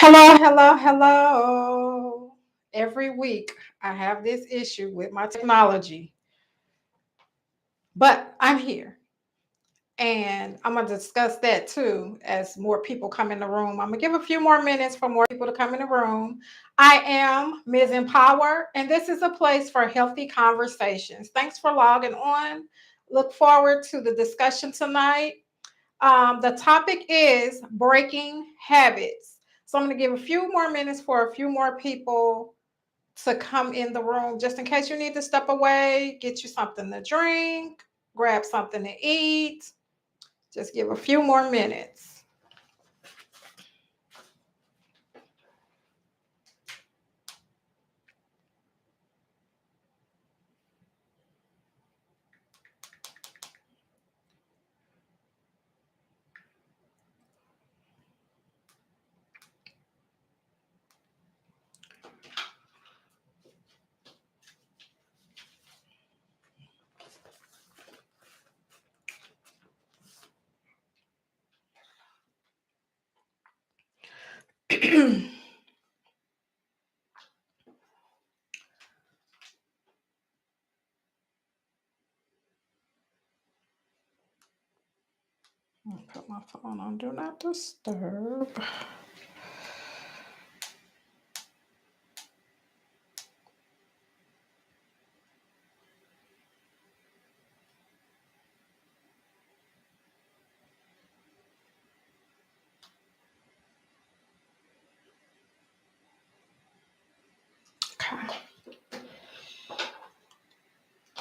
Hello, hello, hello. Every week I have this issue with my technology, but I'm here and I'm going to discuss that too as more people come in the room. I'm going to give a few more minutes for more people to come in the room. I am Ms. Empower, and this is a place for healthy conversations. Thanks for logging on. Look forward to the discussion tonight. The topic is breaking habits. So I'm going to give a few more minutes for a few more people to come in the room, just in case you need to step away, get you something to drink, grab something to eat. Just give a few more minutes. Put my phone on do not disturb. Okay.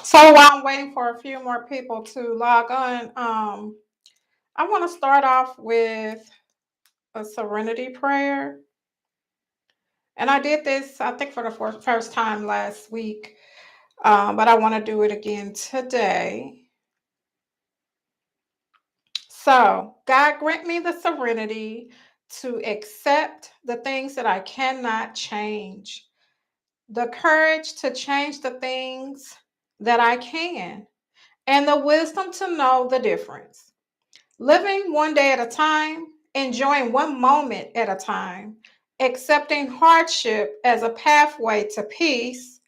So while I'm waiting for a few more people to log on, I want to start off with a serenity prayer. And I did this, I think, for the first time last week, but I want to do it again today. So, God, grant me the serenity to accept the things that I cannot change, the courage to change the things that I can, and the wisdom to know the difference. Living one day at a time, enjoying one moment at a time, accepting hardship as a pathway to peace,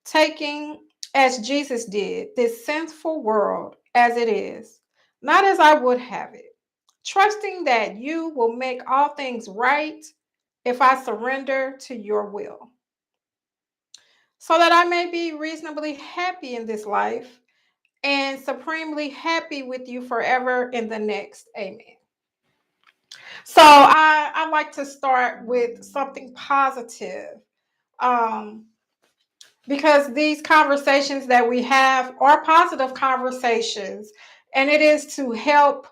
taking, as Jesus did, this sinful world as it is, not as I would have it, trusting that you will make all things right if I surrender to your will, so that I may be reasonably happy in this life and supremely happy with you forever in the next. Amen. So I like to start with something positive. Um, because these conversations that we have are positive conversations, and it is to help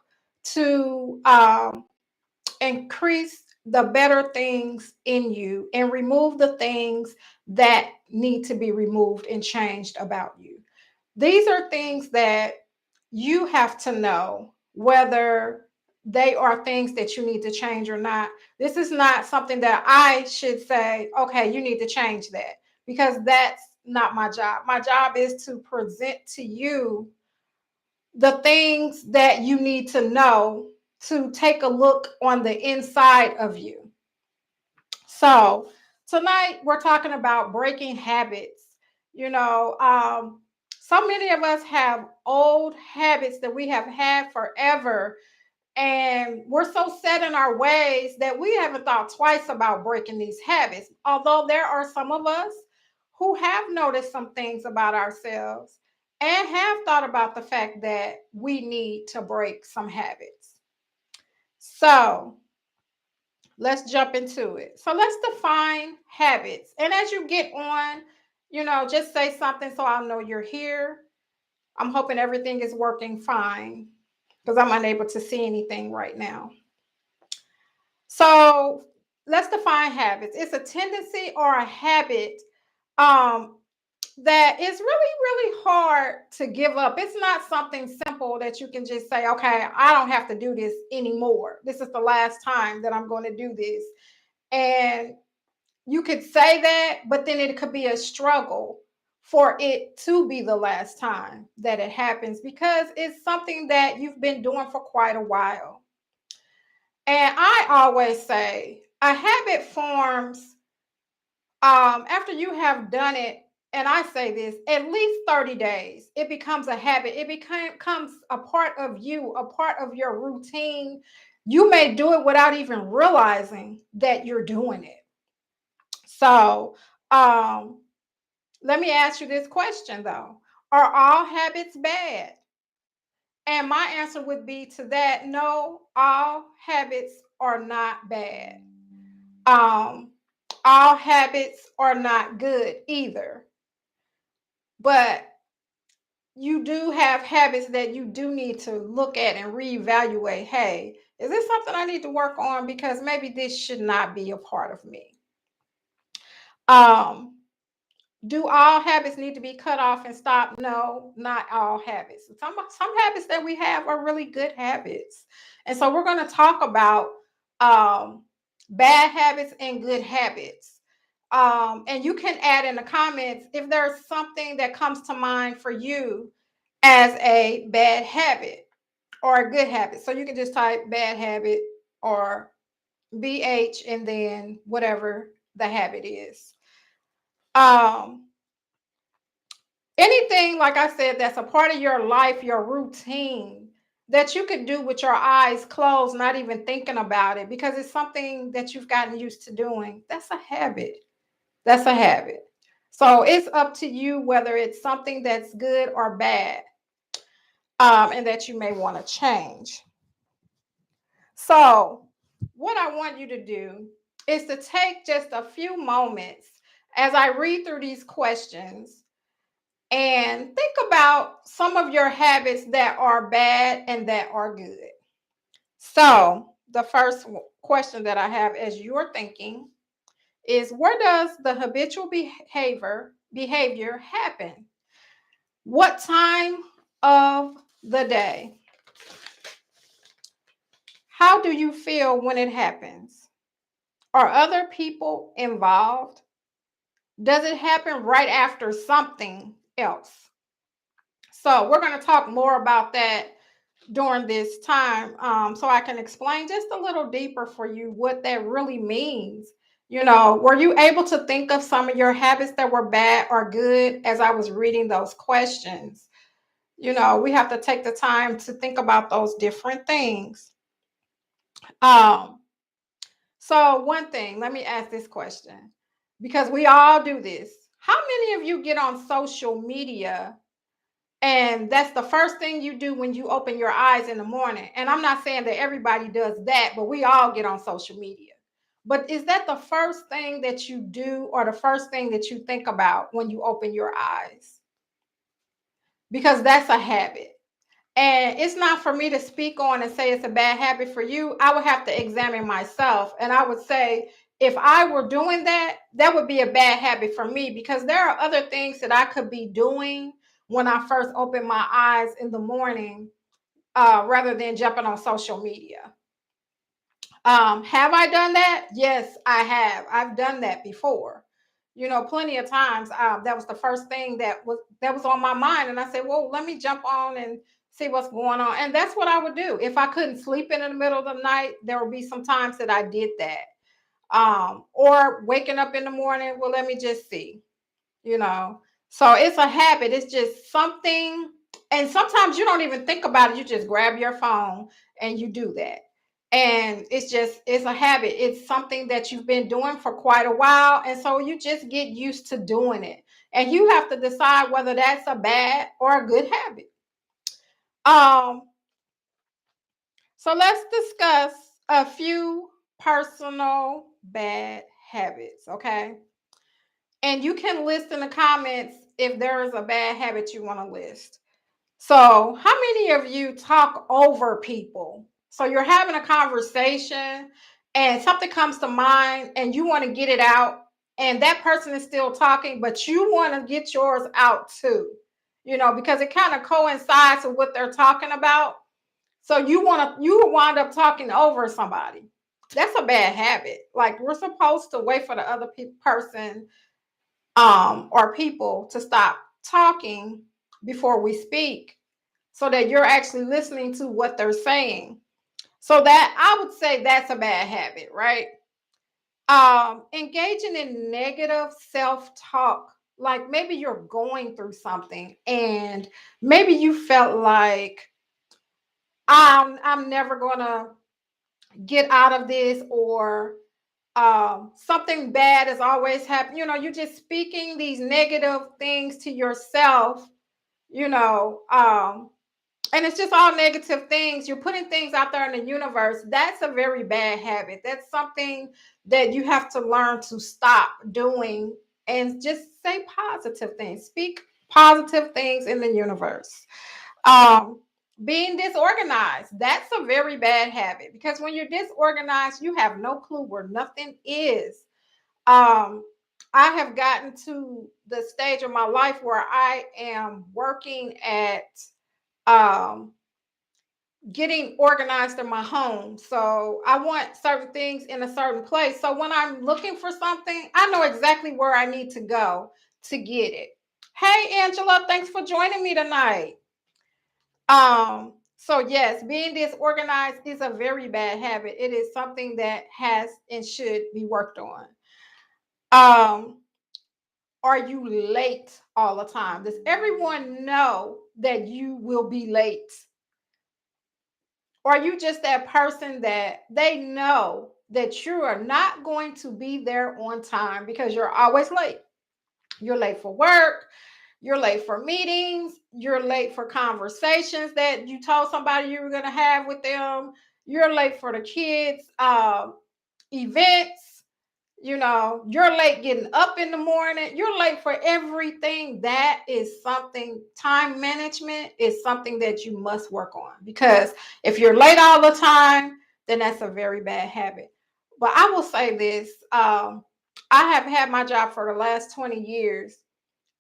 to increase the better things in you and remove the things that need to be removed and changed about you. These are things that you have to know whether they are things that you need to change or not. This is not something that I should say, okay, you need to change that, because that's not my job. My job is to present to you the things that you need to know to take a look on the inside of you. So, tonight we're talking about breaking habits. You know, so many of us have old habits that we have had forever, and we're so set in our ways that we haven't thought twice about breaking these habits. Although there are some of us who have noticed some things about ourselves and have thought about the fact that we need to break some habits. So, let's jump into it. So let's define habits. And as you get on, just say something so I'll know you're here. I'm hoping everything is working fine because I'm unable to see anything right now. So let's define habits. It's a tendency or a habit um, that is really, really hard to give up. It's not something simple that you can just say, okay, I don't have to do this anymore. This is the last time that I'm going to do this. And you could say that, but then it could be a struggle for it to be the last time that it happens, because it's something that you've been doing for quite a while. And I always say, a habit forms after you have done it, and I say this, at least 30 days, it becomes a habit. It becomes a part of you, a part of your routine. You may do it without even realizing that you're doing it. So, um, let me ask you this question though. Are all habits bad? And my answer would be to that, no, all habits are not bad. Um, all habits are not good either. But you do have habits that you do need to look at and reevaluate. Hey, is this something I need to work on? Because maybe this should not be a part of me. Um, do all habits need to be cut off and stopped? No, not all habits. Some habits that we have are really good habits. And so we're going to talk about um, bad habits and good habits. And you can add in the comments if there's something that comes to mind for you as a bad habit or a good habit. So you can just type bad habit or BH and then whatever the habit is. Um, Anything, like I said, that's a part of your life, your routine, that you could do with your eyes closed, not even thinking about it, because it's something that you've gotten used to doing. That's a habit. That's a habit. So it's up to you whether it's something that's good or bad, and that you may want to change. So, what I want you to do is to take just a few moments as I read through these questions and think about some of your habits that are bad and that are good. So, the first question that I have as you're thinking is, where does the habitual behavior happen? What time of the day? How do you feel when it happens? Are other people involved? Does it happen right after something else? So, we're going to talk more about that during this time, so I can explain just a little deeper for you what that really means. Were you able to think of some of your habits that were bad or good as I was reading those questions? We have to take the time to think about those different things. Um, so, one thing, let me ask this question because we all do this. How many of you get on social media and that's the first thing you do when you open your eyes in the morning? And I'm not saying that everybody does that, but we all get on social media. But is that the first thing that you do or the first thing that you think about when you open your eyes? Because that's a habit. And it's not for me to speak on and say it's a bad habit for you. I would have to examine myself. And I would say, if I were doing that, that would be a bad habit for me because there are other things that I could be doing when I first open my eyes in the morning, rather than jumping on social media. Have I done that? Yes, I have. I've done that before. Plenty of times. That was the first thing that was on my mind, and I said, "Well, let me jump on and see what's going on." And that's what I would do if I couldn't sleep in the middle of the night. There would be some times that I did that, or waking up in the morning. Well, let me just see you know. So it's a habit. It's just something. And sometimes you don't even think about it. You just grab your phone and you do that. And it's a habit. It's something that you've been doing for quite a while. And so you just get used to doing it. And you have to decide whether that's a bad or a good habit. Um, so let's discuss a few personal bad habits, okay? And you can list in the comments if there is a bad habit you want to list. So, how many of you talk over people? So, you're having a conversation and something comes to mind and you want to get it out, and that person is still talking, but you want to get yours out too, because it kind of coincides with what they're talking about. So, you wind up talking over somebody. That's a bad habit. Like, we're supposed to wait for the other person, or people to stop talking before we speak so that you're actually listening to what they're saying. So that I would say that's a bad habit, right? Engaging in negative self-talk, like maybe you're going through something and maybe you felt like I'm never gonna get out of this, or something bad is always happening. You're just speaking these negative things to yourself, you know, and it's just all negative things. You're putting things out there in the universe. That's a very bad habit. That's something that you have to learn to stop doing and just say positive things. Speak positive things in the universe. Um, Being disorganized, that's a very bad habit, because when you're disorganized, you have no clue where nothing is. Um, I have gotten to the stage of my life where I am working at um, getting organized in my home. So I want certain things in a certain place. So when I'm looking for something, I know exactly where I need to go to get it. Hey, Angela, thanks for joining me tonight. So yes, being disorganized is a very bad habit. It is something that has and should be worked on. Um, are you late all the time? Does everyone know that you will be late? Or are you just that person that they know that you are not going to be there on time because you're always late? You're late for work, you're late for meetings, you're late for conversations that you told somebody you were going to have with them, you're late for the kids' events. You're late getting up in the morning. You're late for everything. That is something, time management is something that you must work on, because if you're late all the time, then that's a very bad habit. But I will say this, I have had my job for the last 20 years,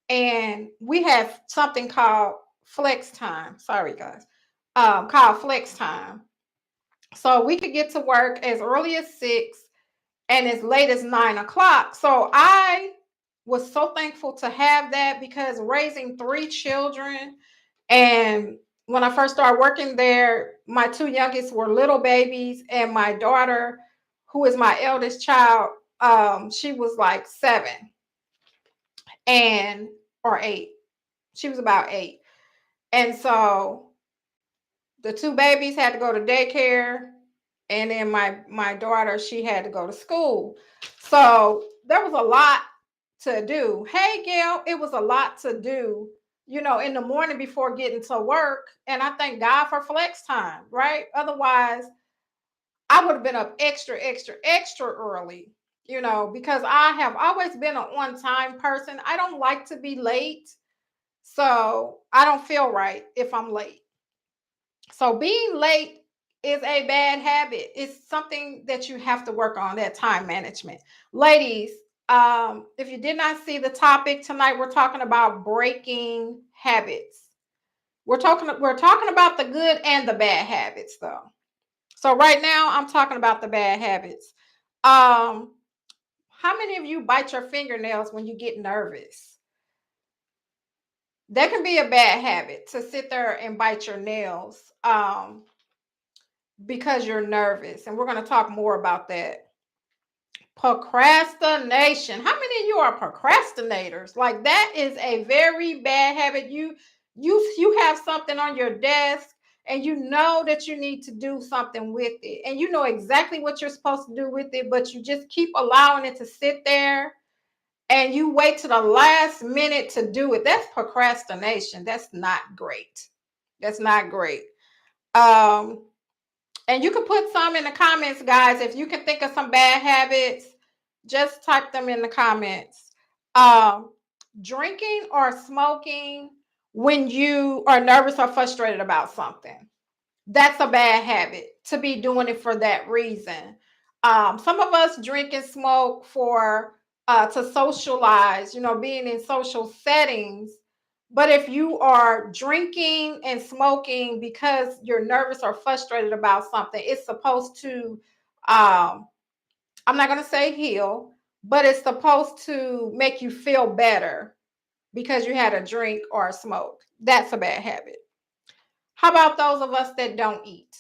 and we have something called flex time. Sorry, guys. Called flex time. So we could get to work as early as 6 and as late as 9 o'clock. So I was so thankful to have that, because raising 3 children, and when I first started working there, my 2 youngest were little babies, and my daughter, who is my eldest child, she was like 7 and or 8. She was about 8. And so the 2 babies had to go to daycare, and then my daughter, she had to go to school. So there was a lot to do. Hey, Gail, it was a lot to do, in the morning before getting to work. And I thank God for flex time, right? Otherwise, I would have been up extra, extra, extra early, because I have always been an on time person. I don't like to be late. So I don't feel right if I'm late. So being late is a bad habit. It's something that you have to work on, that time management. Ladies, if you did not see the topic tonight, we're talking about breaking habits. We're talking about the good and the bad habits, though. So right now I'm talking about the bad habits. Um, how many of you bite your fingernails when you get nervous? That can be a bad habit, to sit there and bite your nails. Because you're nervous. And we're going to talk more about that. Procrastination. How many of you are procrastinators? Like, that is a very bad habit. You have something on your desk, and you know that you need to do something with it. And you know exactly what you're supposed to do with it, but you just keep allowing it to sit there, and you wait to the last minute to do it. That's procrastination. That's not great. That's not great. Um And you can put some in the comments, guys. If you can think of some bad habits, just type them in the comments. Um, Drinking or smoking when you are nervous or frustrated about something. That's a bad habit, to be doing it for that reason. Some of us drink and smoke for to socialize, being in social settings. But if you are drinking and smoking because you're nervous or frustrated about something, it's supposed to, I'm not going to say heal, but it's supposed to make you feel better because you had a drink or a smoke. That's a bad habit. How about those of us that don't eat?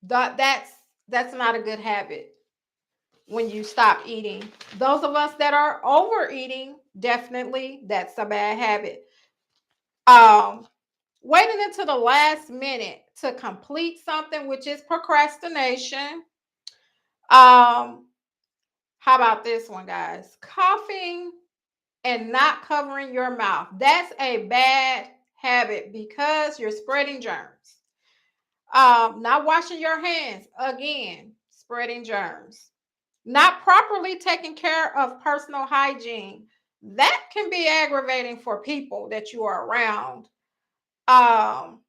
That's not a good habit. when you stop eating. Those of us that are overeating, definitely that's a bad habit. Um, Waiting until the last minute to complete something, which is procrastination. Um, how about this one, guys? Coughing and not covering your mouth. That's a bad habit because you're spreading germs. Not washing your hands, again, spreading germs. Not properly taking care of personal hygiene. That can be aggravating for people that you are around. Um,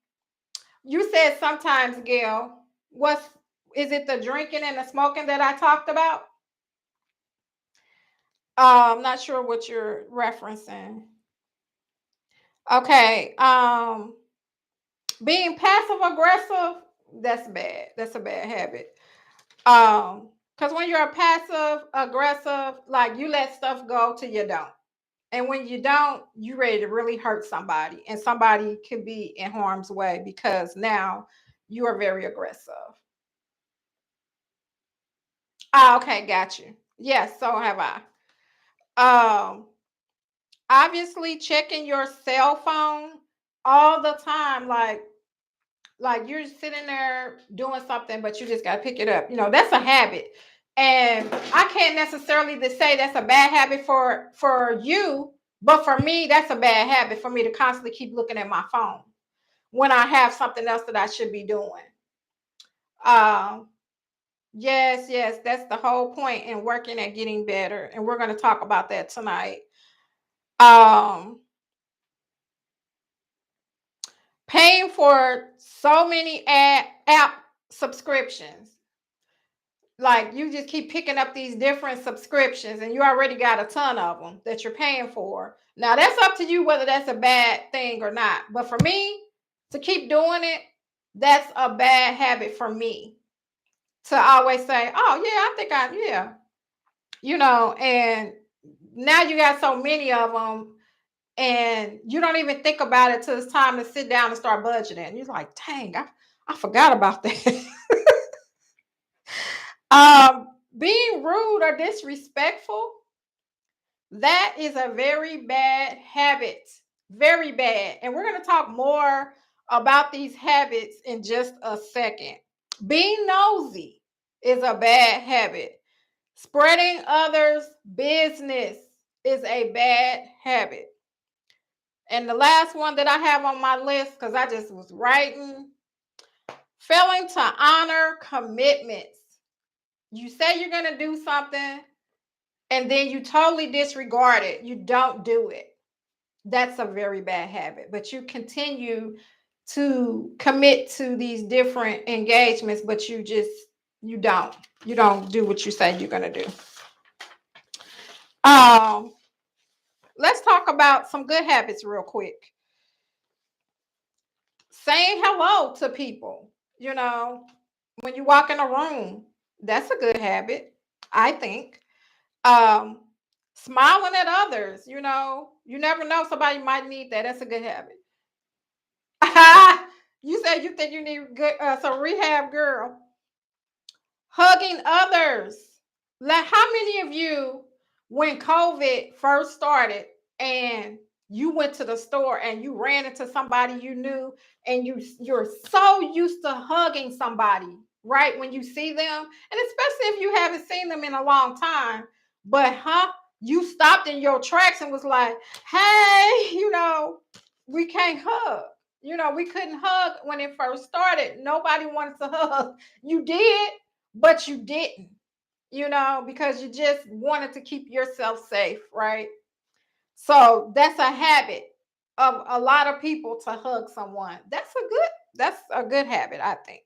you said sometimes, Gail, what's is it the drinking and the smoking that I talked about? I'm not sure what you're referencing. Okay. Being passive aggressive, that's bad. That's a bad habit. Because when you're a passive aggressive, like you let stuff go till you don't. And when you don't, you ready to really hurt somebody. And somebody could be in harm's way because now you are very aggressive. Ah, okay, got you. Yes, so have I. Um, Obviously checking your cell phone all the time, like you're sitting there doing something, but you just got to pick it up. That's a habit. And I can't necessarily to say that's a bad habit for you, but for me, that's a bad habit for me to constantly keep looking at my phone when I have something else that I should be doing. Um, yes, yes, that's the whole point in working at getting better. And we're going to talk about that tonight. Um, Paying for so many app subscriptions. Like you just keep picking up these different subscriptions and you already got a ton of them that you're paying for. Now that's up to you whether that's a bad thing or not. But for me to keep doing it, that's a bad habit for me to always say, oh yeah, I think yeah, and now you got so many of them and you don't even think about it till it's time to sit down and start budgeting. You're like, dang, I forgot about that. Being rude or disrespectful, that is a very bad habit. Very bad. And we're going to talk more about these habits in just a second. Being nosy is a bad habit. Spreading others' business is a bad habit. And the last one that I have on my list, because I just was writing, failing to honor commitments. You say you're going to do something and then you totally disregard it. You don't do it. That's a very bad habit. But you continue to commit to these different engagements, but you don't. You don't do what you say you're going to do. Um, let's talk about some good habits real quick. Saying hello to people, when you walk in a room, that's a good habit, I think. Um, Smiling at others, you never know, somebody might need that. That's a good habit. You said you think you need good some rehab, girl. Hugging others. Like how many of you, when COVID first started and you went to the store and you ran into somebody you knew and you're so used to hugging somebody, right? When you see them, and especially if you haven't seen them in a long time, but you stopped in your tracks and was like, hey, we can't hug. We couldn't hug when it first started. Nobody wanted to hug. You did, but you didn't, because you just wanted to keep yourself safe, right? So that's a habit of a lot of people to hug someone. That's a good habit, I think.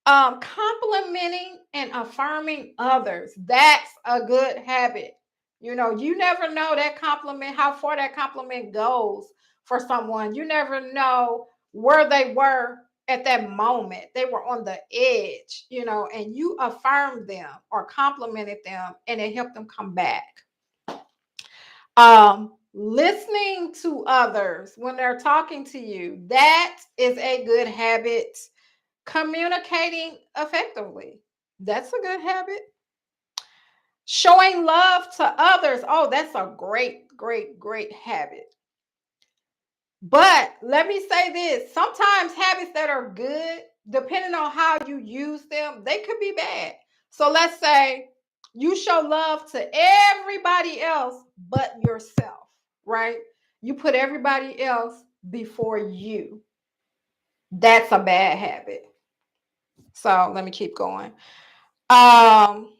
Complimenting and affirming others. That's a good habit. You never know that compliment, how far that compliment goes for someone. You never know where they were at that moment. They were on the edge, and you affirmed them or complimented them and it helped them come back. Listening to others when they're talking to you, that is a good habit. Communicating effectively, that's a good habit. Showing love to others. Oh, that's a great, great, great habit. But let me say this, sometimes habits that are good, depending on how you use them, they could be bad. So let's say you show love to everybody else but yourself, right? You put everybody else before you. That's a bad habit. So let me keep going. Um,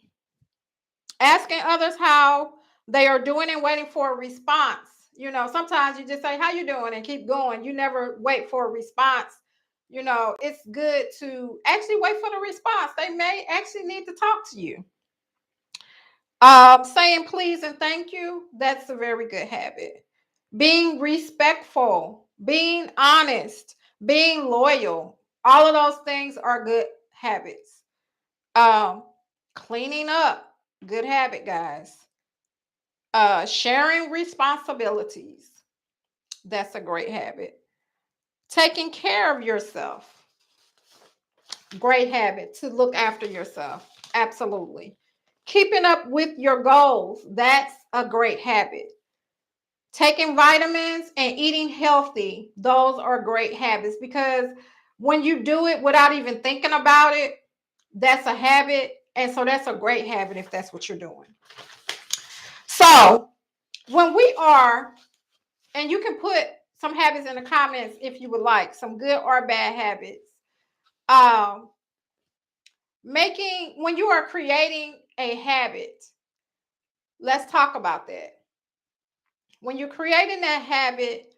Asking others how they are doing and waiting for a response. You know, sometimes you just say, "How you doing?" and keep going. You never wait for a response. You know, it's good to actually wait for the response. They may actually need to talk to you. Saying please and thank you, that's a very good habit. Being respectful, being honest, being loyal, all of those things are good habits. Um, Cleaning up, good habit, guys. Sharing responsibilities, that's a great habit. Taking care of yourself, great habit to look after yourself. Absolutely. Keeping up with your goals, that's a great habit. Taking vitamins and eating healthy, those are great habits because when you do it without even thinking about it, that's a habit. And so that's a great habit if that's what you're doing. So when we are, and you can put some habits in the comments if you would like, some good or bad habits. Um, Making, when you are creating a habit, let's talk about that. When you're creating that habit,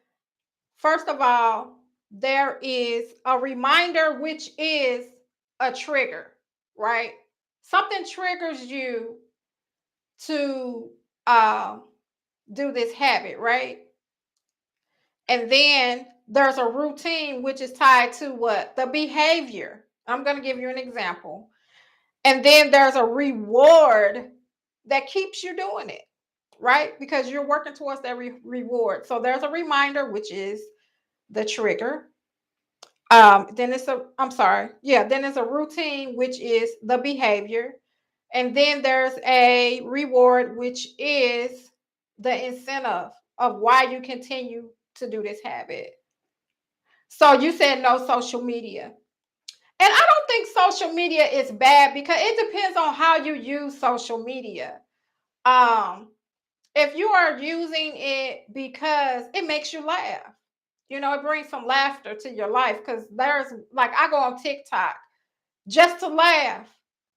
first of all, there is a reminder, which is a trigger, right? Something triggers you to do this habit, right? And then there's a routine, which is tied to what? The behavior. I'm going to give you an example. And then there's a reward that keeps you doing it, right? Because you're working towards that reward. So there's a reminder, which is the trigger. Then it's a, I'm sorry. Yeah, then it's a routine, which is the behavior. And then there's a reward, which is the incentive of why you continue to do this habit. So you said no social media. And I don't think social media is bad because it depends on how you use social media. Um, if you are using it because it makes you laugh, you know, it brings some laughter to your life. Because there's like, I go on TikTok just to laugh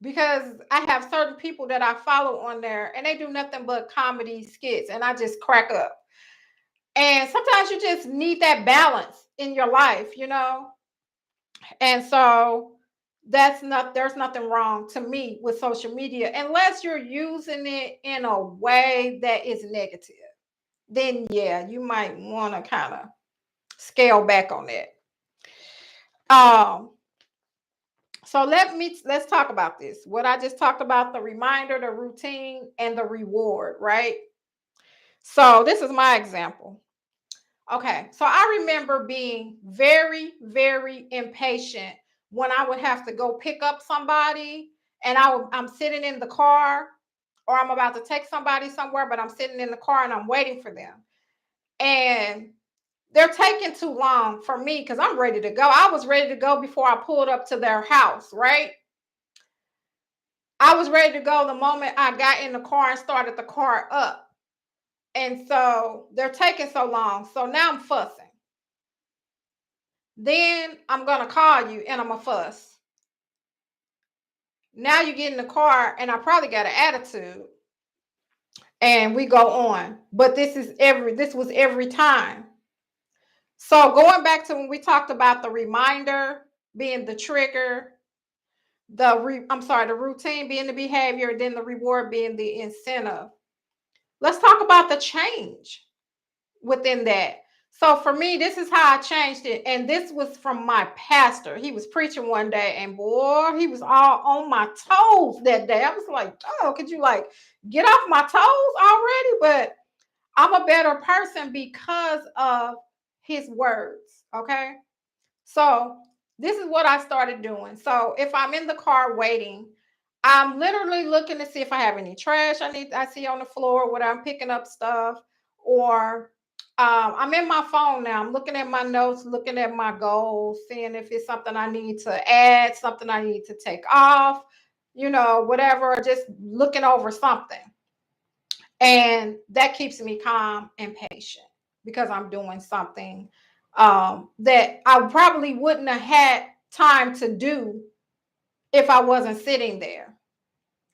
because I have certain people that I follow on there and they do nothing but comedy skits and I just crack up. And sometimes you just need that balance in your life, you know? And so there's nothing wrong to me with social media unless you're using it in a way that is negative. Then yeah, you might want to kind of scale back on that. Um so let's talk about this. What I just talked about, the reminder, the routine, and the reward, right? So this is my example. Okay, so I remember being very, very impatient when I would have to go pick up somebody and I'm sitting in the car or I'm about to take somebody somewhere, but I'm sitting in the car and I'm waiting for them. And they're taking too long for me because I'm ready to go. I was ready to go before I pulled up to their house, right? I was ready to go the moment I got in the car and started the car up. And so they're taking so long. So now I'm fussing. Then I'm gonna call you and I'm a fuss. Now you get in the car and I probably got an attitude and we go on. But this was every time. So going back to when we talked about the reminder being the trigger, the routine being the behavior, then the reward being the incentive. Let's talk about the change within that. So for me, this is how I changed it. And this was from my pastor. He was preaching one day, and boy, he was all on my toes that day. I was like, oh, could you like get off my toes already? But I'm a better person because of his words. Okay. So this is what I started doing. So if I'm in the car waiting, I'm literally looking to see if I have any trash I see on the floor, whether I'm picking up stuff or I'm in my phone now. I'm looking at my notes, looking at my goals, seeing if it's something I need to add, something I need to take off, whatever, just looking over something. And that keeps me calm and patient because I'm doing something that I probably wouldn't have had time to do if I wasn't sitting there,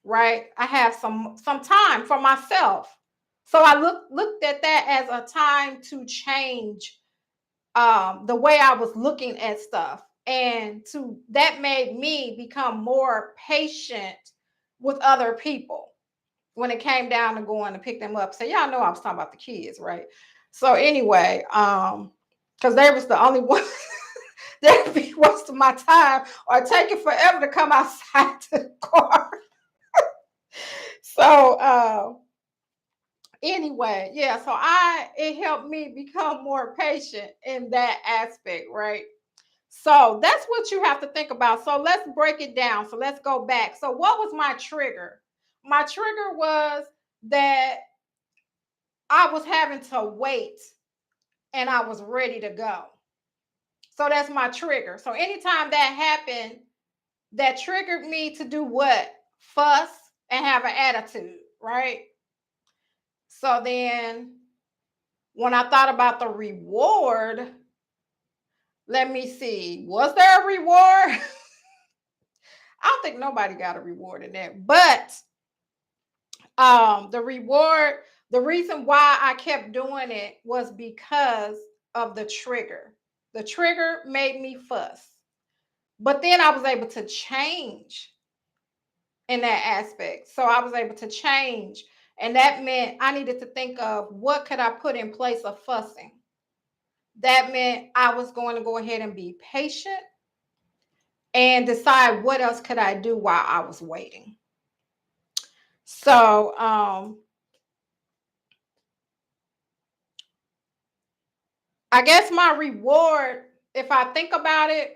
right? I have some time for myself. So I looked at that as a time to change the way I was looking at stuff. And to that made me become more patient with other people when it came down to going to pick them up. So y'all know I was talking about the kids, right? So anyway, because they was the only one that be wasting my time or taking forever to come outside to the car. So anyway, yeah, so it helped me become more patient in that aspect, right? So that's what you have to think about. So let's break it down. So let's go back. So what was my trigger? My trigger was that I was having to wait and I was ready to go. So that's my trigger. So anytime that happened, that triggered me to do what? Fuss and have an attitude, right? So then when I thought about the reward, let me see. Was there a reward? I don't think nobody got a reward in that. But the reward, the reason why I kept doing it was because of the trigger. The trigger made me fuss. But then I was able to change in that aspect. So I was able to change. And that meant I needed to think of what could I put in place of fussing. That meant I was going to go ahead and be patient and decide what else could I do while I was waiting. So I guess my reward, if I think about it,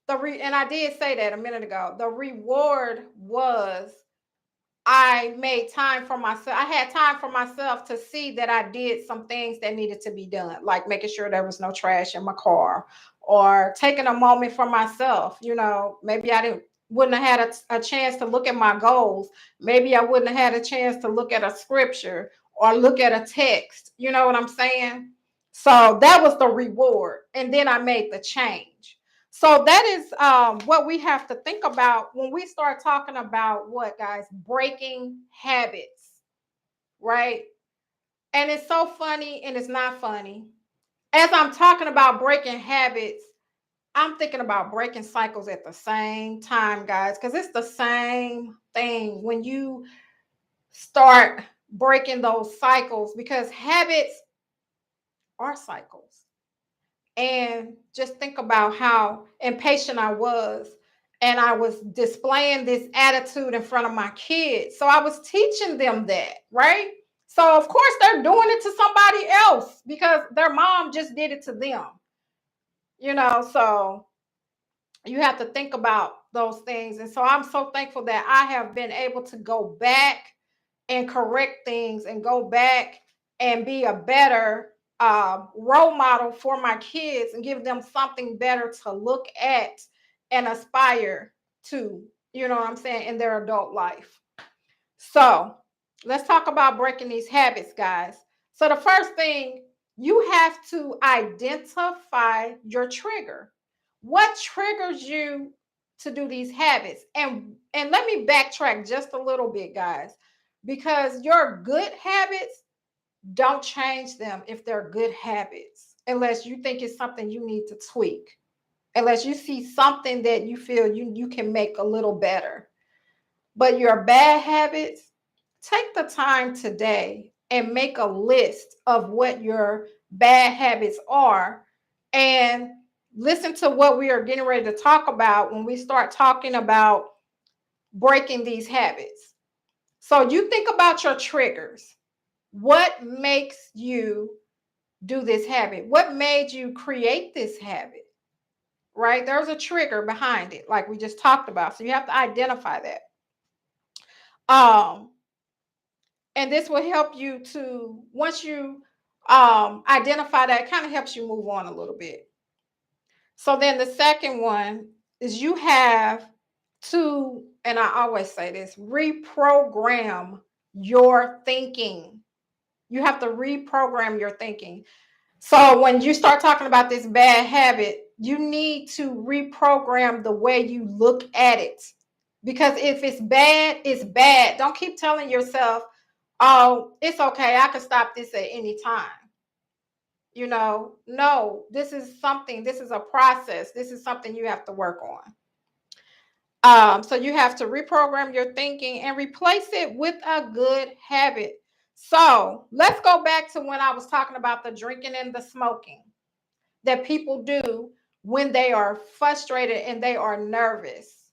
and I did say that a minute ago, the reward was I made time for myself. I had time for myself to see that I did some things that needed to be done, like making sure there was no trash in my car or taking a moment for myself. Maybe I wouldn't have had a chance to look at my goals. Maybe I wouldn't have had a chance to look at a scripture or look at a text. You know what I'm saying? So that was the reward. And then I made the change. So that is what we have to think about when we start talking about what, guys? Breaking habits, right? And it's so funny and it's not funny. As I'm talking about breaking habits, I'm thinking about breaking cycles at the same time, guys, because it's the same thing when you start breaking those cycles, because habits are cycles. And just think about how impatient I was. And I was displaying this attitude in front of my kids. So I was teaching them that, right? So, of course, they're doing it to somebody else because their mom just did it to them, So you have to think about those things. And so I'm so thankful that I have been able to go back and correct things and go back and be a better role model for my kids and give them something better to look at and aspire to, you know what I'm saying, in their adult life. So let's talk about breaking these habits, guys. So the first thing, you have to identify your trigger. What triggers you to do these habits? And let me backtrack just a little bit, guys, because your good habits, don't change them if they're good habits, unless you think it's something you need to tweak, unless you see something that you feel you can make a little better. But your bad habits, take the time today and make a list of what your bad habits are, and listen to what we are getting ready to talk about when we start talking about breaking these habits. So you think about your triggers. What makes you do this habit? What made you create this habit? right? There's a trigger behind it, like we just talked about. So you have to identify that. Um, and this will help you to, once you identify that, it kind of helps you move on a little bit. So then the second one is you have to, and I always say this, reprogram your thinking. You have to reprogram your thinking. So when you start talking about this bad habit, you need to reprogram the way you look at it. Because if it's bad, it's bad. Don't keep telling yourself, oh, it's okay, I can stop this at any time. No, this is something, this is a process. This is something you have to work on. So you have to reprogram your thinking and replace it with a good habit. So let's go back to when I was talking about the drinking and the smoking that people do when they are frustrated and they are nervous.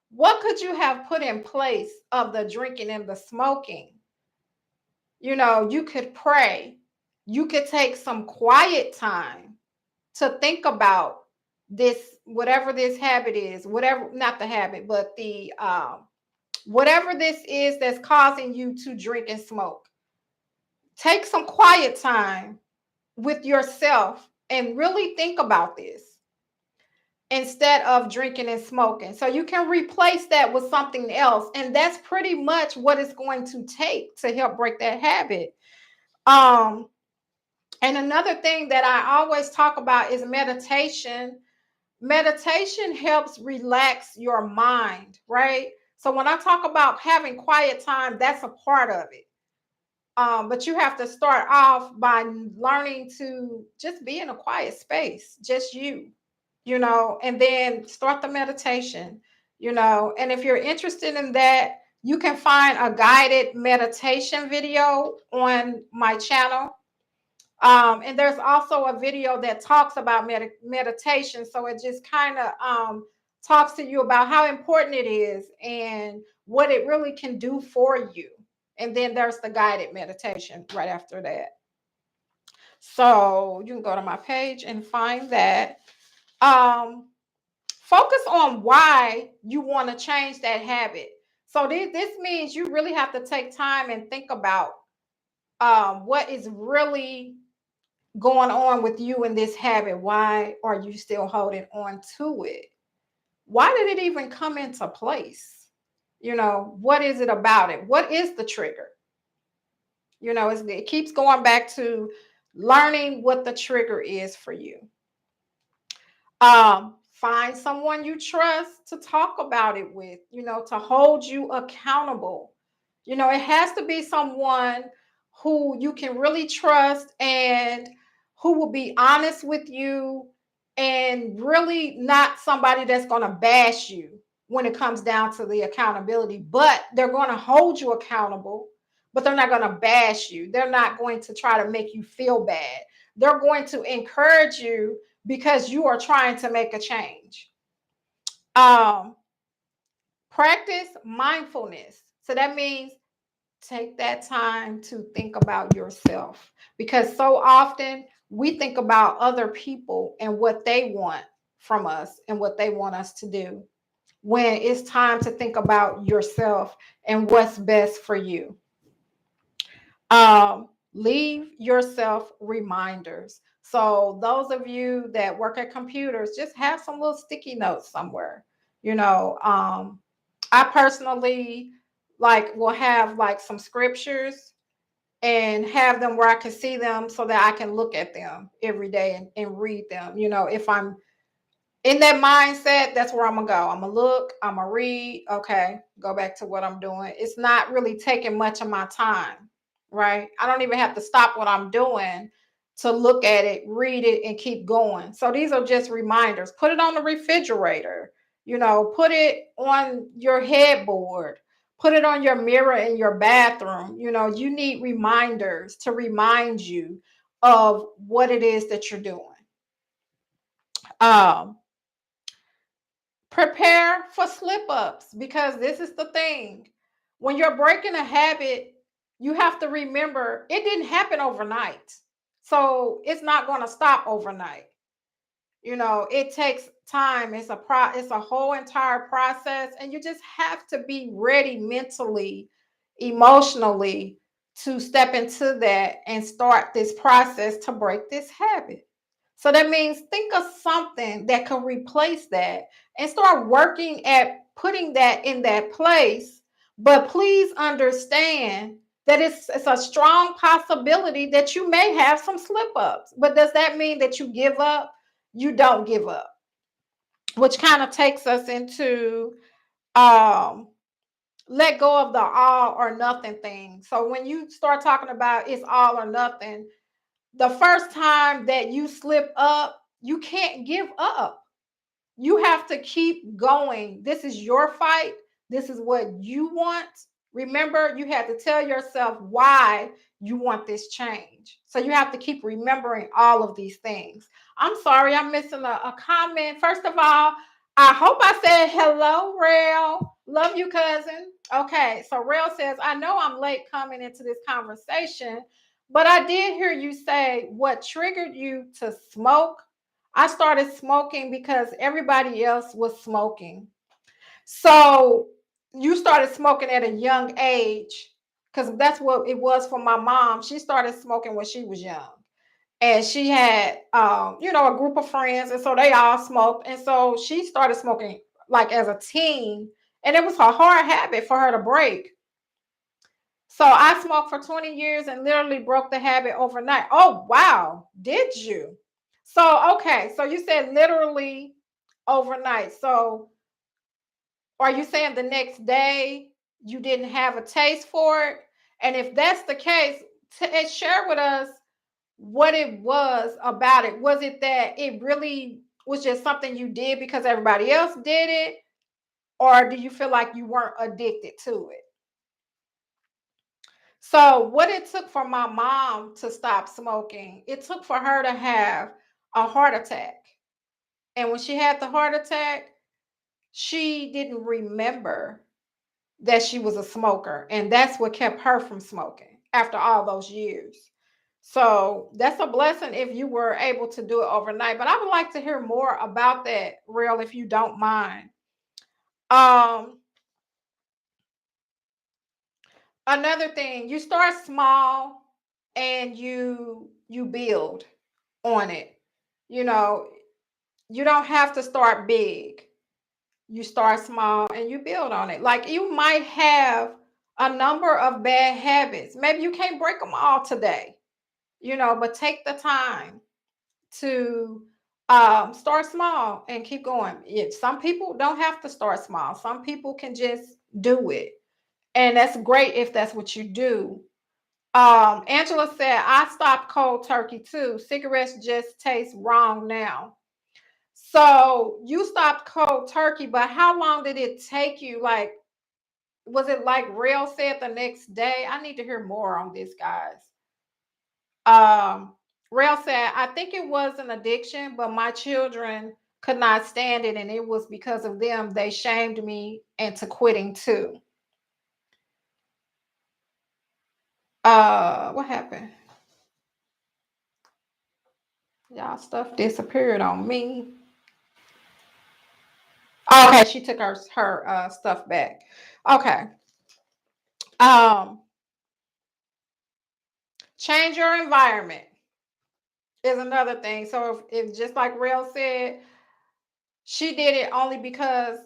What could you have put in place of the drinking and the smoking? You could pray. You could take some quiet time to think about this, whatever this habit is, whatever, not the habit, but the whatever this is that's causing you to drink and smoke. Take some quiet time with yourself and really think about this instead of drinking and smoking. So you can replace that with something else. And that's pretty much what it's going to take to help break that habit. Um, and another thing that I always talk about is meditation. Meditation helps relax your mind, right? So when I talk about having quiet time, that's a part of it. But you have to start off by learning to just be in a quiet space, just and then start the meditation. And if you're interested in that, you can find a guided meditation video on my channel. And there's also a video that talks about meditation. So it just kind of talks to you about how important it is and what it really can do for you. And then there's the guided meditation right after that. So you can go to my page and find that. Um, Focus on why you want to change that habit. So this means you really have to take time and think about what is really going on with you in this habit. Why are you still holding on to it? Why did it even come into place? What is it about it? What is the trigger? It keeps going back to learning what the trigger is for you. Find someone you trust to talk about it with, to hold you accountable. It has to be someone who you can really trust and who will be honest with you, and really not somebody that's going to bash you when it comes down to the accountability, but they're going to hold you accountable, but they're not going to bash you. They're not going to try to make you feel bad. They're going to encourage you because you are trying to make a change. Um, Practice mindfulness. So that means take that time to think about yourself, because so often we think about other people and what they want from us and what they want us to do, when it's time to think about yourself and what's best for you. Leave yourself reminders. So those of you that work at computers, just have some little sticky notes somewhere. I personally will have some scriptures and have them where I can see them so that I can look at them every day and read them. If I'm in that mindset, that's where I'm gonna go. I'm gonna look, I'm gonna read, okay, go back to what I'm doing. It's not really taking much of my time, right? I don't even have to stop what I'm doing to look at it, read it, and keep going. So these are just reminders. Put it on the refrigerator, put it on your headboard, put it on your mirror in your bathroom. You need reminders to remind you of what it is that you're doing. Um, Prepare for slip ups, because this is the thing. When you're breaking a habit, you have to remember it didn't happen overnight. So it's not going to stop overnight. It takes time. It's a whole entire process, and you just have to be ready mentally, emotionally, to step into that and start this process to break this habit. So that means think of something that can replace that and start working at putting that in that place. But please understand that it's a strong possibility that you may have some slip ups. But does that mean that you give up? You don't give up, which kind of takes us into um, let go of the all or nothing thing. So when you start talking about it's all or nothing, the first time that you slip up, you can't give up. You have to keep going. This is your fight. This is what you want. Remember, you had to tell yourself why you want this change. So you have to keep remembering all of these things. I'm sorry, I'm missing a comment. First of all, I hope I said hello, Rail. Love you, cousin. Okay, so Rail says, I know I'm late coming into this conversation, but I did hear you say what triggered you to smoke. I started smoking because everybody else was smoking. So you started smoking at a young age because that's what it was for my mom. She started smoking when she was young. And she had, a group of friends. And so they all smoked. And so she started smoking like as a teen. And it was a hard habit for her to break. So I smoked for 20 years and literally broke the habit overnight. Oh, wow. Did you? So, okay. So you said literally overnight. So are you saying the next day you didn't have a taste for it? And if that's the case, share with us what it was about it. Was it that it really was just something you did because everybody else did it? Or do you feel like you weren't addicted to it? So, what it took for my mom to stop smoking, it took for her to have a heart attack. And when she had the heart attack, she didn't remember that she was a smoker. And that's what kept her from smoking after all those years. So, that's a blessing if you were able to do it overnight. But I would like to hear more about that, Real, if you don't mind. Um, Another thing, you start small and you build on it. You know, you don't have to start big. You start small and you build on it. Like you might have a number of bad habits. Maybe you can't break them all today, but take the time to start small and keep going. Some people don't have to start small. Some people can just do it. And that's great if that's what you do. Angela said, I stopped cold turkey too. Cigarettes just taste wrong now. So you stopped cold turkey, but how long did it take you? Like, was it like Rail said the next day? I need to hear more on this, guys. Um, Rail said, I think it was an addiction, but my children could not stand it, and it was because of them. They shamed me into quitting too. What happened? Y'all stuff disappeared on me. Okay, she took her stuff back. Okay. Um, change your environment is another thing. So if just like Rail said, she did it only because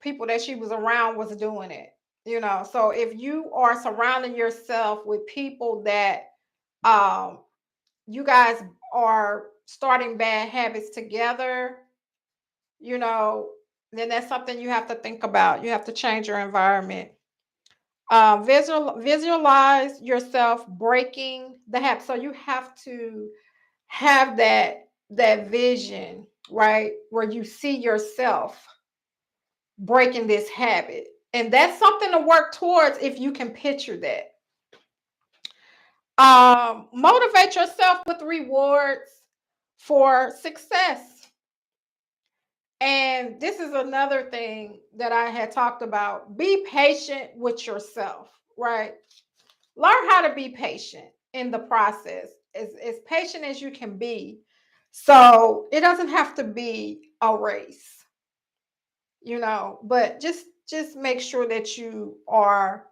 people that she was around was doing it. So if you are surrounding yourself with people that um you guys are starting bad habits together, you know, then that's something you have to think about. You have to change your environment. Visualize yourself breaking the habit. So you have to have that vision, right, where you see yourself breaking this habit, and that's something to work towards if you can picture that. Motivate yourself with rewards for success. And this is another thing that I had talked about. Be patient with yourself, right? Learn how to be patient in the process, as patient as you can be. So it doesn't have to be a race, but just make sure that you are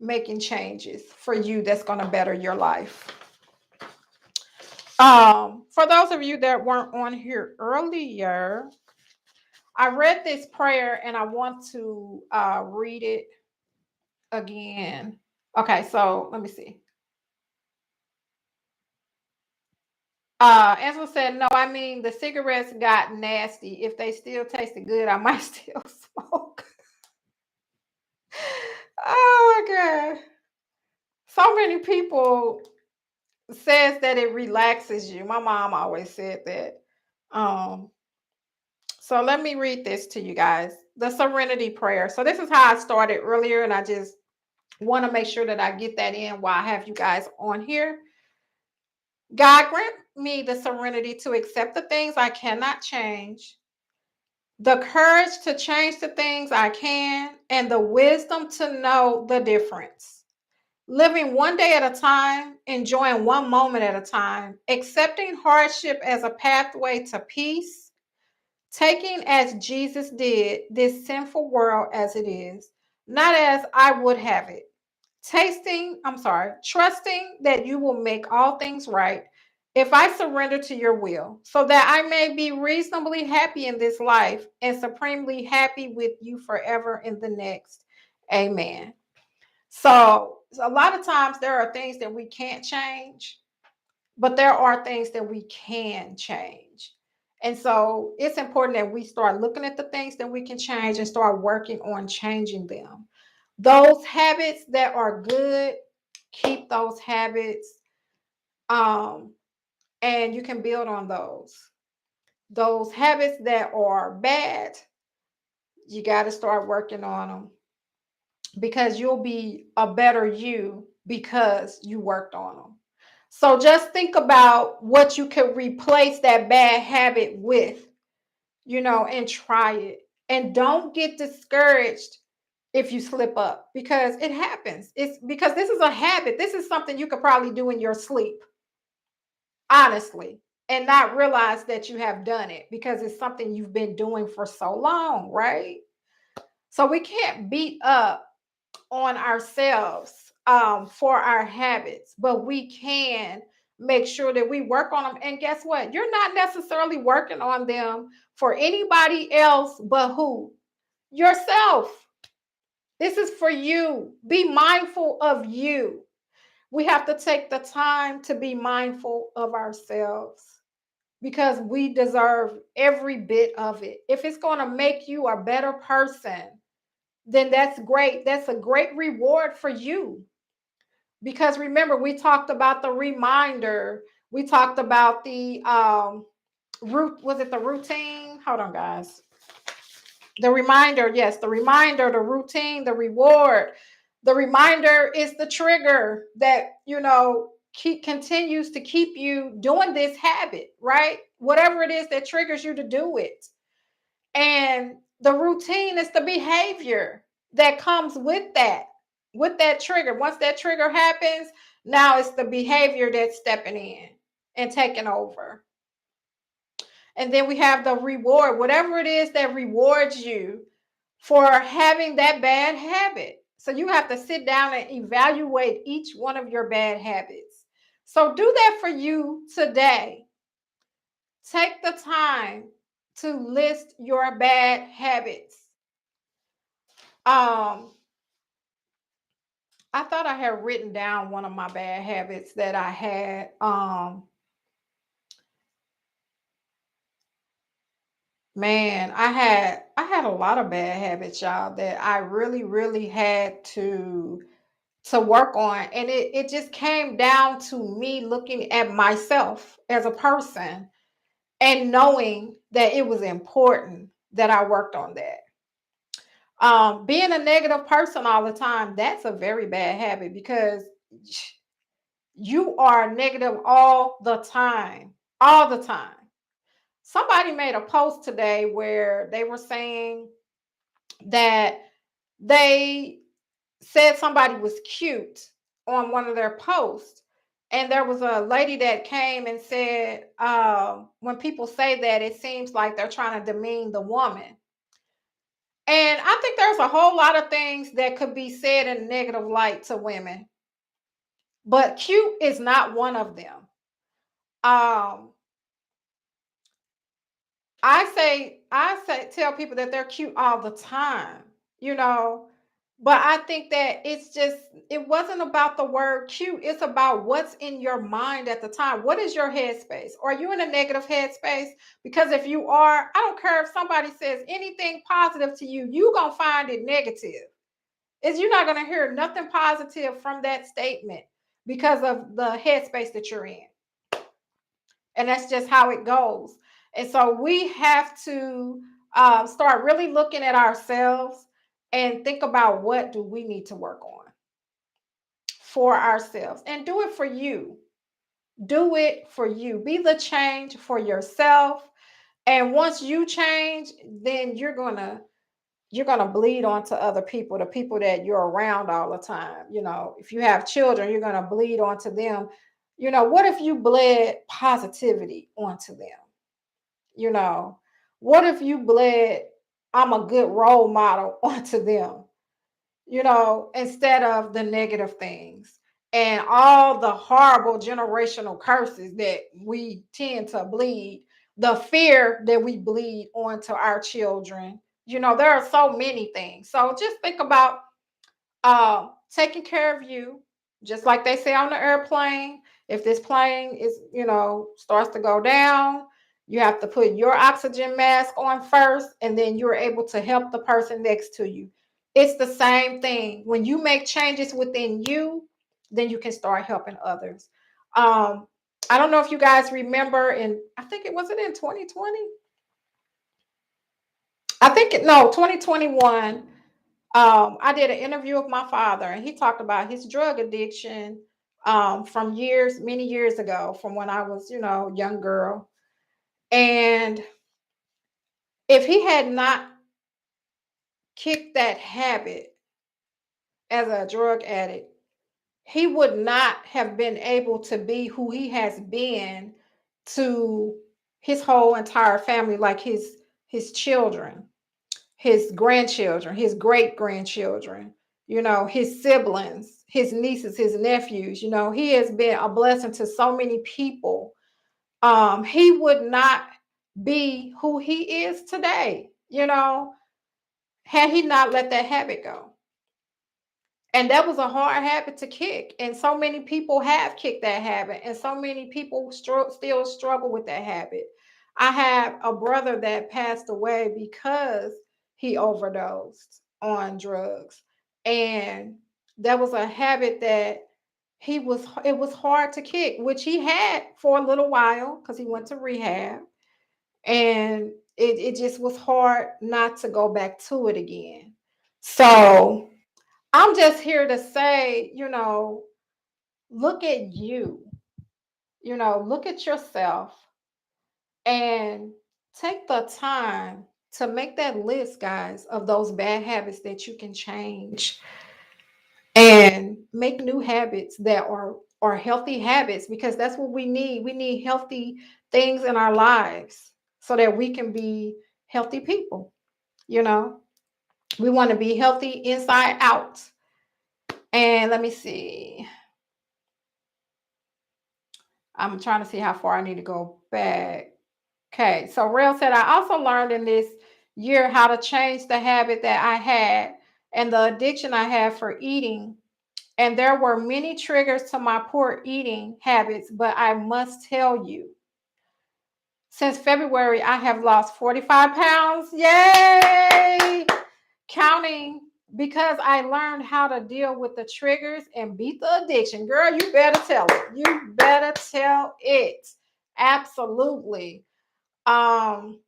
making changes for you that's going to better your life. For those of you that weren't on here earlier, I read this prayer and I want to read it again. Okay, so let me see. Angela said, no, I mean, the cigarettes got nasty. If they still tasted good, I might still smoke. Oh my God. So many people says that it relaxes you. My mom always said that. Um, so let me read this to you guys. The serenity prayer. So this is how I started earlier, and I just want to make sure that I get that in while I have you guys on here. God, grant me the serenity to accept the things I cannot change, the courage to change the things I can, and the wisdom to know the difference. Living one day at a time, enjoying one moment at a time, accepting hardship as a pathway to peace, taking as Jesus did this sinful world as it is, not as I would have it. Trusting that you will make all things right if I surrender to your will, so that I may be reasonably happy in this life and supremely happy with you forever in the next. Amen. So a lot of times there are things that we can't change, but there are things that we can change. And so it's important that we start looking at the things that we can change and start working on changing them. Those habits that are good, keep those habits, um, and you can build on those. Those habits that are bad, you got to start working on them, because you'll be a better you because you worked on them. So just think about what you could replace that bad habit with, and try it. And don't get discouraged if you slip up, because it happens. It's because this is a habit. This is something you could probably do in your sleep, honestly, and not realize that you have done it because it's something you've been doing for so long, right? So we can't beat up on ourselves for our habits, but we can make sure that we work on them. And guess what? You're not necessarily working on them for anybody else, but who? Yourself. This is for you. Be mindful of you. We have to take the time to be mindful of ourselves, because we deserve every bit of it. If it's going to make you a better person, then that's great. That's a great reward for you. Because remember, we talked about the reminder. We talked about the root. Was it the routine? Hold on, guys. The reminder, yes, the reminder, the routine, the reward. The reminder is the trigger that continues to keep you doing this habit, right? Whatever it is that triggers you to do it. And the routine is the behavior that comes with that trigger. Once that trigger happens, now it's the behavior that's stepping in and taking over. And then we have the reward, whatever it is that rewards you for having that bad habit. So you have to sit down and evaluate each one of your bad habits. So do that for you today. Take the time to list your bad habits. Um, I thought I had written down one of my bad habits that I had. Man, I had a lot of bad habits, y'all, that I really, really had to work on. And it just came down to me looking at myself as a person and knowing that it was important that I worked on that. Being a negative person all the time, that's a very bad habit, because you are negative all the time, all the time. Somebody made a post today where they were saying that they said somebody was cute on one of their posts, And there was a lady that came and said, when people say that, it seems like they're trying to demean the woman. And I think there's a whole lot of things that could be said in negative light to women, but cute is not one of them. Um, I say tell people that they're cute all the time, you know. But I think that it wasn't about the word cute. It's about what's in your mind at the time. What is your headspace? Are you in a negative headspace? Because if you are, I don't care if somebody says anything positive to you, you're gonna find it negative. Is you're not gonna hear nothing positive from that statement because of the headspace that you're in. And that's just how it goes. And so we have to start really looking at ourselves and think about what do we need to work on for ourselves, and do it for you. Do it for you. Be the change for yourself. And once you change, then you're gonna bleed onto other people, the people that you're around all the time. If you have children, you're gonna bleed onto them. What if you bled positivity onto them? You know, what if you bled, I'm a good role model onto them, instead of the negative things and all the horrible generational curses that we tend to bleed, the fear that we bleed onto our children. There are so many things. So just think about taking care of you, just like they say on the airplane. If this plane starts to go down, you have to put your oxygen mask on first, and then you're able to help the person next to you. It's the same thing. When you make changes within you, then you can start helping others. Um, I don't know if you guys remember, I think it was in 2020. I think no, 2021. I did an interview with my father, and he talked about his drug addiction from many years ago, from when I was, young girl. And if he had not kicked that habit as a drug addict, he would not have been able to be who he has been to his whole entire family, like his children, his grandchildren, his great grandchildren, his siblings, his nieces, his nephews. He has been a blessing to so many people. He would not be who he is today, had he not let that habit go. And that was a hard habit to kick. And so many people have kicked that habit, and so many people still struggle with that habit. I have a brother that passed away because he overdosed on drugs. And that was a habit that it was hard to kick, which he had for a little while because he went to rehab. And it just was hard not to go back to it again. So I'm just here to say, look at you, look at yourself, and take the time to make that list, guys, of those bad habits that you can change, and make new habits that are healthy habits, because that's what we need. We need healthy things in our lives so that we can be healthy people, you know. We want to be healthy inside out. And let me see. I'm trying to see how far I need to go back. Okay, so Rail said, I also learned in this year how to change the habit that I had and the addiction I had for eating. And there were many triggers to my poor eating habits, but I must tell you, since February, I have lost 45 pounds. Yay! Counting, because I learned how to deal with the triggers and beat the addiction. Girl, you better tell it. You better tell it. Absolutely. Um,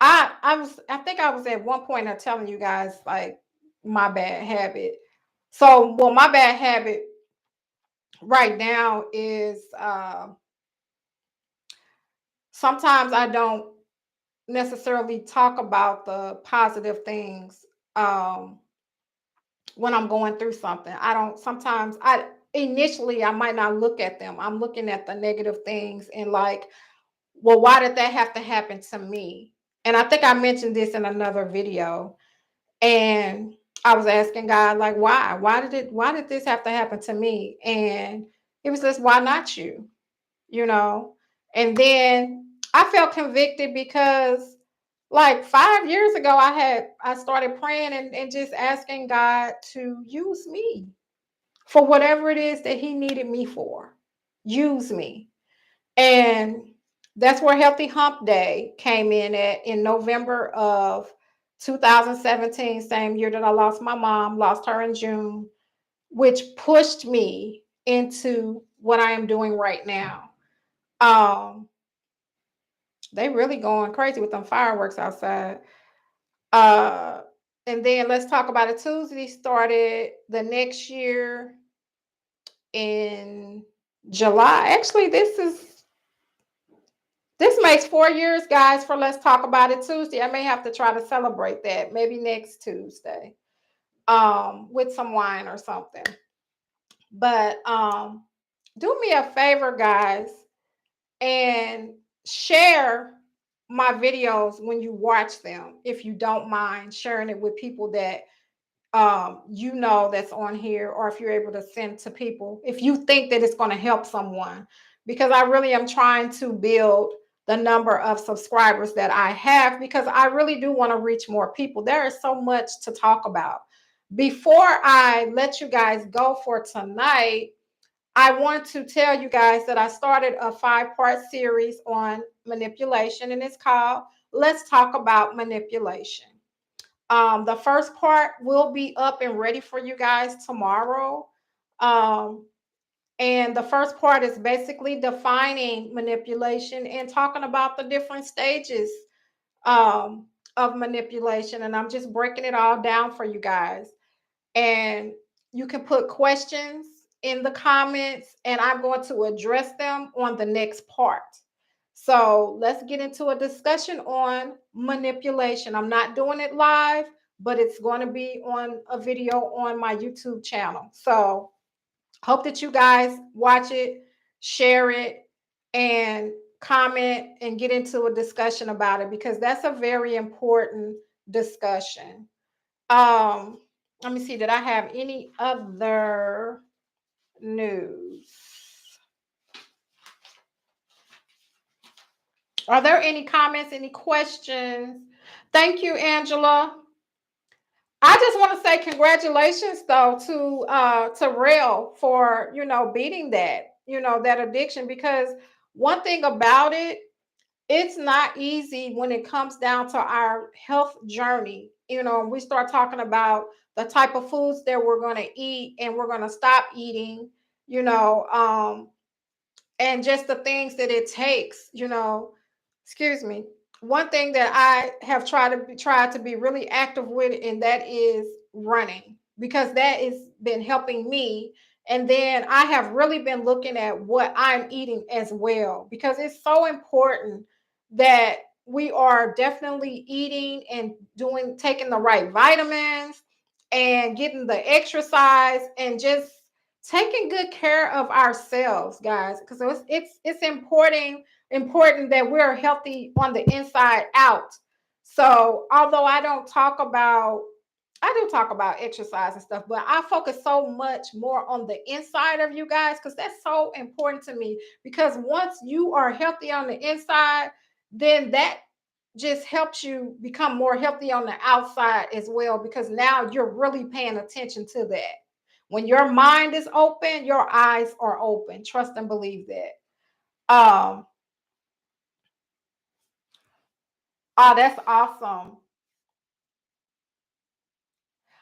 I think I was at one point telling you guys like my bad habit. So, well, my bad habit right now is sometimes I don't necessarily talk about the positive things when I'm going through something. I don't sometimes initially I might not look at them. I'm looking at the negative things and like, well, why did that have to happen to me? And I think I mentioned this in another video. And I was asking God, like, why? Why did this have to happen to me? And it was just, why not you? You know? And then I felt convicted because like 5 years ago, I started praying and just asking God to use me for whatever it is that He needed me for. Use me. And that's where Healthy Hump Day came in at in November of 2017, same year that I lost my mom, lost her in June, which pushed me into what I am doing right now. Um, they really going crazy with them fireworks outside. Uh, and then let's talk about it. Tuesday started the next year in July. Actually, this makes 4 years, guys, for Let's Talk About It Tuesday. I may have to try to celebrate that maybe next Tuesday, with some wine or something. But do me a favor, guys, and share my videos when you watch them, if you don't mind sharing it with people that that's on here, or if you're able to send to people if you think that it's going to help someone, because I really am trying to build the number of subscribers that I have, because I really do want to reach more people. There is so much to talk about. Before I let you guys go for tonight, I want to tell you guys that I started a 5-part series on manipulation, and it's called Let's Talk About Manipulation. The first part will be up and ready for you guys tomorrow. Um, and the first part is basically defining manipulation and talking about the different stages um, of manipulation. And I'm just breaking it all down for you guys. And you can put questions in the comments, and I'm going to address them on the next part. So let's get into a discussion on manipulation. I'm not doing it live, but it's going to be on a video on my YouTube channel. So hope that you guys watch it, share it, and comment and get into a discussion about it, because that's a very important discussion. Um, Let me see, did I have any other news? Are there any comments, any questions? Thank you, Angela. I just want to say congratulations though to Rail for beating that addiction, because one thing about it, it's not easy when it comes down to our health journey. We start talking about the type of foods that we're going to eat and we're going to stop eating, you know, and just the things that it takes, excuse me. One thing that I have tried to be really active with, and that is running, because that has been helping me. And then I have really been looking at what I'm eating as well, because it's so important that we are definitely eating and taking the right vitamins and getting the exercise and just taking good care of ourselves, guys, because it's important that we're healthy on the inside out. So although I do talk about exercise and stuff, but I focus so much more on the inside of you guys, because that's so important to me. Because once you are healthy on the inside, then that just helps you become more healthy on the outside as well, because now you're really paying attention to that. When your mind is open, your eyes are open. Trust and believe that. Um, oh, that's awesome.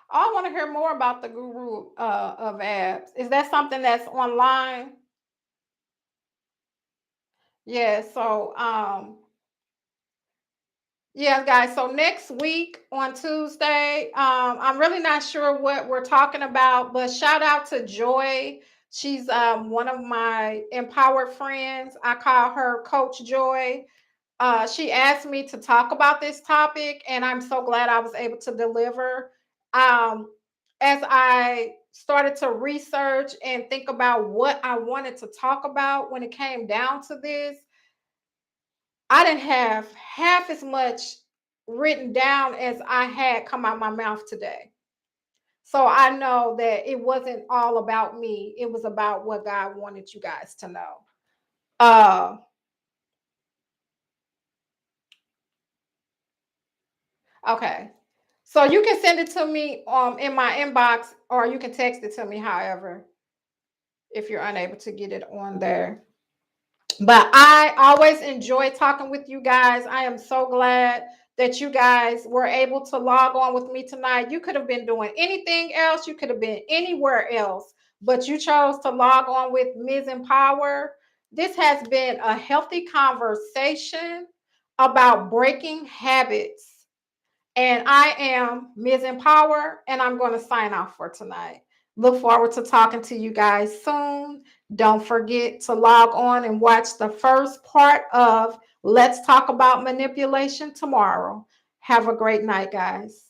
I want to hear more about the Guru of Abs. Is that something that's online? Yeah. So, yeah, guys. So next week on Tuesday, I'm really not sure what we're talking about, but shout out to Joy. She's one of my empowered friends. I call her Coach Joy. She asked me to talk about this topic, and I'm so glad I was able to deliver. Um, as I started to research and think about what I wanted to talk about when it came down to this, I didn't have half as much written down as I had come out my mouth today. So I know that it wasn't all about me. It was about what God wanted you guys to know. Uh okay. So you can send it to me in my inbox, or you can text it to me, however, if you're unable to get it on there. But I always enjoy talking with you guys. I am so glad that you guys were able to log on with me tonight. You could have been doing anything else, you could have been anywhere else, but you chose to log on with Ms. Empower. This has been a healthy conversation about breaking habits. And I am Ms. Empower, and I'm going to sign off for tonight. Look forward to talking to you guys soon. Don't forget to log on and watch the first part of Let's Talk About Manipulation tomorrow. Have a great night, guys.